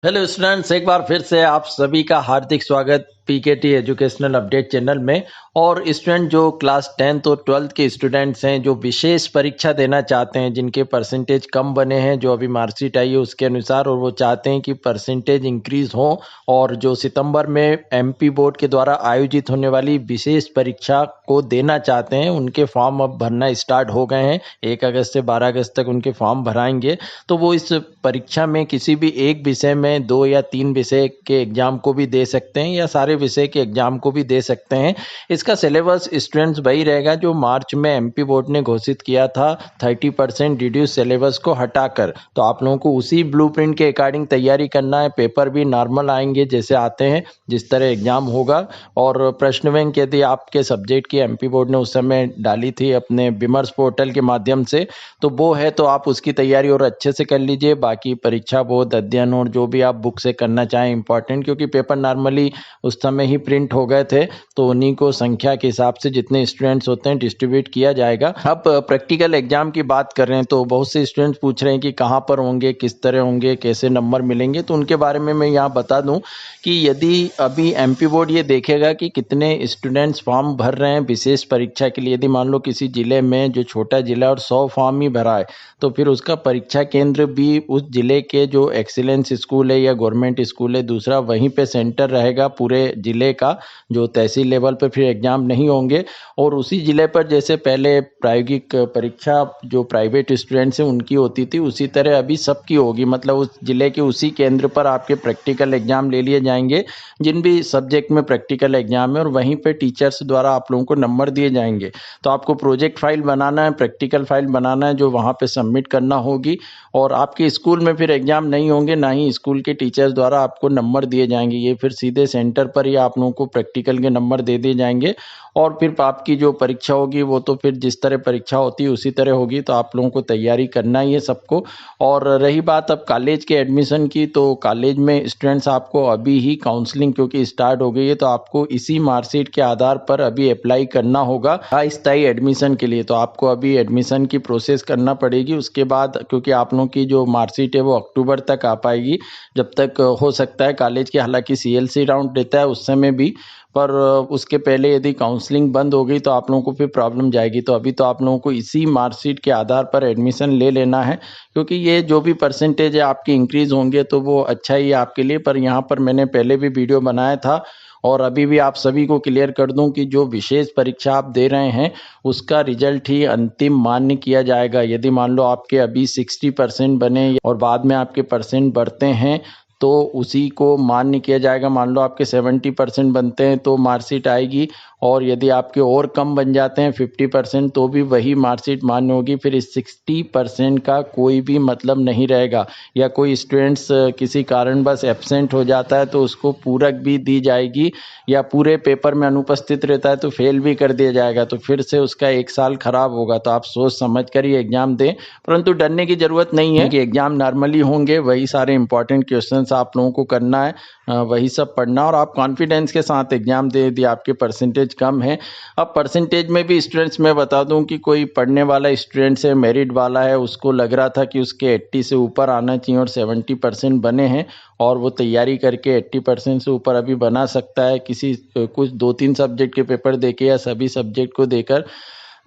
Hello students, एक बार फिर से आप सभी का हार्दिक स्वागत पीकेटी एजुकेशनल अपडेट चैनल में। और स्टूडेंट जो क्लास 10th और 12th के स्टूडेंट्स हैं, जो विशेष परीक्षा देना चाहते हैं, जिनके परसेंटेज कम बने हैं, जो अभी मार्कशीट आई है उसके अनुसार, और वो चाहते हैं कि परसेंटेज इंक्रीज हो, और जो सितंबर में एमपी बोर्ड के द्वारा आयोजित होने वाली विशेष परीक्षा को देना चाहते हैं, उनके फॉर्म अब भरना स्टार्ट हो गए हैं। 1 अगस्त से 12 अगस्त तक उनके फॉर्म भराएंगे। तो वो इस परीक्षा में किसी भी एक विषय में 2 या 3 विषय के एग्जाम को भी दे सकते हैं, या सारे विषय के एग्जाम को भी दे सकते हैं। इसका सिलेबस स्टूडेंट्स वही रहेगा जो मार्च में एमपी बोर्ड ने घोषित किया था, 30% रिड्यूस सिलेबस को हटाकर। तो आप लोगों को उसी ब्लूप्रिंट के अकॉर्डिंग तैयारी करना है। पेपर भी नॉर्मल आएंगे जैसे आते हैं, जिस तरह एग्जाम होगा। और प्रश्न बैंक यदि आपके सब्जेक्ट की एमपी बोर्ड ने उस समय डाली थी अपने विमर्श पोर्टल के माध्यम से, तो वो है, तो आप उसकी तैयारी और अच्छे से कर लीजिए। बाकी परीक्षा बोध अध्ययन और जो भी आप बुक से करना चाहें इंपॉर्टेंट, क्योंकि पेपर नॉर्मली उस समय ही प्रिंट हो गए थे, तो उन्हीं को संख्या के हिसाब से जितने स्टूडेंट्स होते हैं डिस्ट्रीब्यूट किया जाएगा। अब प्रैक्टिकल एग्जाम की बात कर रहे हैं, तो बहुत से स्टूडेंट्स पूछ रहे हैं कि कहाँ पर होंगे, किस तरह होंगे, कैसे नंबर मिलेंगे। तो उनके बारे में मैं यहाँ बता दूं कि यदि अभी एमपी बोर्ड ये देखेगा कि कितने स्टूडेंट्स फॉर्म भर रहे हैं विशेष परीक्षा के लिए। यदि मान लो किसी जिले में, जो छोटा जिला, और 100 फॉर्म ही भरा है, तो फिर उसका परीक्षा केंद्र भी उस जिले के जो एक्सीलेंस स्कूल है या गवर्नमेंट स्कूल है दूसरा, वहीं पे सेंटर रहेगा पूरे जिले का, जो तहसील लेवल पे फिर एग्जाम नहीं होंगे। और उसी जिले पर जैसे पहले प्रायोगिक परीक्षा जो प्राइवेट स्टूडेंट्स हैं उनकी होती थी, उसी तरह अभी सबकी होगी। मतलब उस जिले के उसी केंद्र पर आपके प्रैक्टिकल एग्जाम ले लिए जाएंगे, जिन भी सब्जेक्ट में प्रैक्टिकल एग्जाम है, और वहीं पे टीचर्स द्वारा आप लोगों को नंबर दिए जाएंगे। तो आपको प्रोजेक्ट फाइल बनाना है, प्रैक्टिकल फाइल बनाना है, जो वहाँ पे सबमिट करना होगी। और आपके स्कूल में फिर एग्जाम नहीं होंगे, ना ही स्कूल के टीचर्स द्वारा आपको नंबर दिए जाएंगे। ये फिर सीधे सेंटर पर ही आप लोगों को प्रैक्टिकल के नंबर दे दिए जाएंगे। और फिर आपकी जो परीक्षा होगी वो तो फिर जिस तरह परीक्षा होती है उसी तरह होगी। तो आप लोगों को तैयारी करना ही है सबको। और रही बात अब कॉलेज के एडमिशन की, तो कॉलेज में स्टूडेंट्स आपको अभी ही काउंसलिंग क्योंकि स्टार्ट हो गई है, तो आपको इसी मार्कशीट के आधार पर अभी अप्लाई करना होगा अस्थायी एडमिशन के लिए। तो आपको अभी एडमिशन की प्रोसेस करना पड़ेगी। उसके बाद क्योंकि आप लोगों की जो मार्कशीट है वो अक्टूबर तक आ पाएगी, जब तक हो सकता है कॉलेज के, हालांकि सीएलसी राउंड देता है उस समय भी, पर उसके पहले यदि काउंसलिंग बंद हो गई तो आप लोगों को फिर प्रॉब्लम जाएगी। तो अभी तो आप लोगों को इसी मार्कशीट के आधार पर एडमिशन ले लेना है, क्योंकि ये जो भी परसेंटेज है आपकी इंक्रीज होंगे तो वो अच्छा ही है आपके लिए। पर यहाँ पर मैंने पहले भी वीडियो बनाया था, और अभी भी आप सभी को क्लियर कर दूं कि जो विशेष परीक्षा आप दे रहे हैं उसका रिजल्ट ही अंतिम मान्य किया जाएगा। यदि मान लो आपके अभी 60% बने और बाद में आपके परसेंट बढ़ते हैं, तो उसी को मान्य किया जाएगा। मान लो आपके 70% बनते हैं तो मार्कशीट आएगी, और यदि आपके और कम बन जाते हैं 50%, तो भी वही मार्कशीट मान्य होगी। फिर इस 60% का कोई भी मतलब नहीं रहेगा। या कोई स्टूडेंट्स किसी कारणवश एब्सेंट हो जाता है तो उसको पूरक भी दी जाएगी, या पूरे पेपर में अनुपस्थित रहता है तो फेल भी कर दिया जाएगा। तो फिर से उसका 1 साल खराब होगा। तो आप सोच समझ कर ही एग्जाम दें, परंतु डरने की जरूरत नहीं है कि एग्जाम नॉर्मली होंगे। वही सारे इंपॉर्टेंट क्वेश्चंस आप लोगों को करना है, वही सब पढ़ना, और आप कॉन्फिडेंस के साथ एग्जाम दे दिए। आपके परसेंटेज कम है, अब परसेंटेज में भी स्टूडेंट्स मैं बता दूं कि कोई पढ़ने वाला स्टूडेंट है, मेरिट वाला है, उसको लग रहा था कि उसके 80 से ऊपर आना चाहिए और 70% बने हैं, और वो तैयारी करके 80% से ऊपर अभी बना सकता है किसी कुछ 2-3 सब्जेक्ट के पेपर देके या सभी सब्जेक्ट को देकर।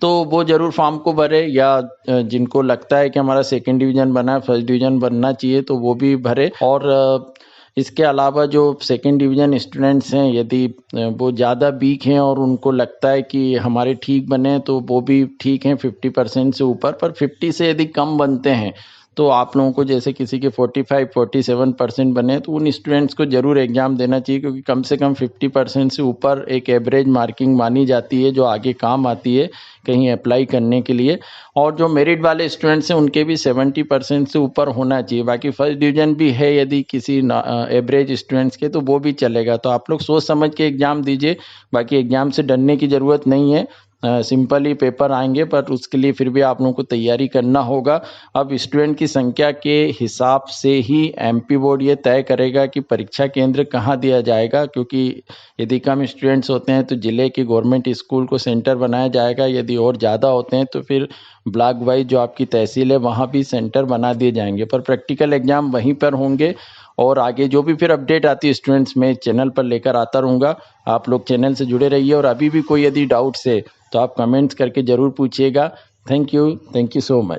तो वो जरूर फॉर्म को भरे, या जिनको लगता है कि हमारा सेकंड डिवीजन बना है, फर्स्ट डिवीजन बनना चाहिए, तो वो भी भरे। और इसके अलावा जो सेकंड डिवीजन स्टूडेंट्स हैं, यदि वो ज़्यादा वीक हैं और उनको लगता है कि हमारे ठीक बने, तो वो भी ठीक हैं 50% से ऊपर। पर 50 से यदि कम बनते हैं तो आप लोगों को, जैसे किसी के 45-47% बने, तो उन स्टूडेंट्स को जरूर एग्जाम देना चाहिए, क्योंकि कम से कम 50% से ऊपर एक एवरेज मार्किंग मानी जाती है, जो आगे काम आती है कहीं अप्लाई करने के लिए। और जो मेरिट वाले स्टूडेंट्स हैं उनके भी 70% से ऊपर होना चाहिए। बाकी फर्स्ट डिवीजन भी है यदि किसी एवरेज स्टूडेंट्स के, तो वो भी चलेगा। तो आप लोग सोच समझ के एग्जाम दीजिए। बाकी एग्जाम से डरने की ज़रूरत नहीं है, सिंपल ही पेपर आएंगे, पर उसके लिए फिर भी आप लोगों को तैयारी करना होगा। अब स्टूडेंट की संख्या के हिसाब से ही एमपी बोर्ड ये तय करेगा कि परीक्षा केंद्र कहाँ दिया जाएगा, क्योंकि यदि कम स्टूडेंट्स होते हैं तो जिले के गवर्नमेंट स्कूल को सेंटर बनाया जाएगा। यदि और ज़्यादा होते हैं तो फिर ब्लॉक वाइज जो आपकी तहसील है वहाँ भी सेंटर बना दिए जाएंगे, पर प्रैक्टिकल एग्जाम वहीं पर होंगे। और आगे जो भी फिर अपडेट आती है स्टूडेंट्स में चैनल पर लेकर आता रहूँगा। आप लोग चैनल से जुड़े रहिए और अभी भी कोई यदि डाउट्स है तो आप कमेंट्स करके ज़रूर पूछिएगा। Thank you so much.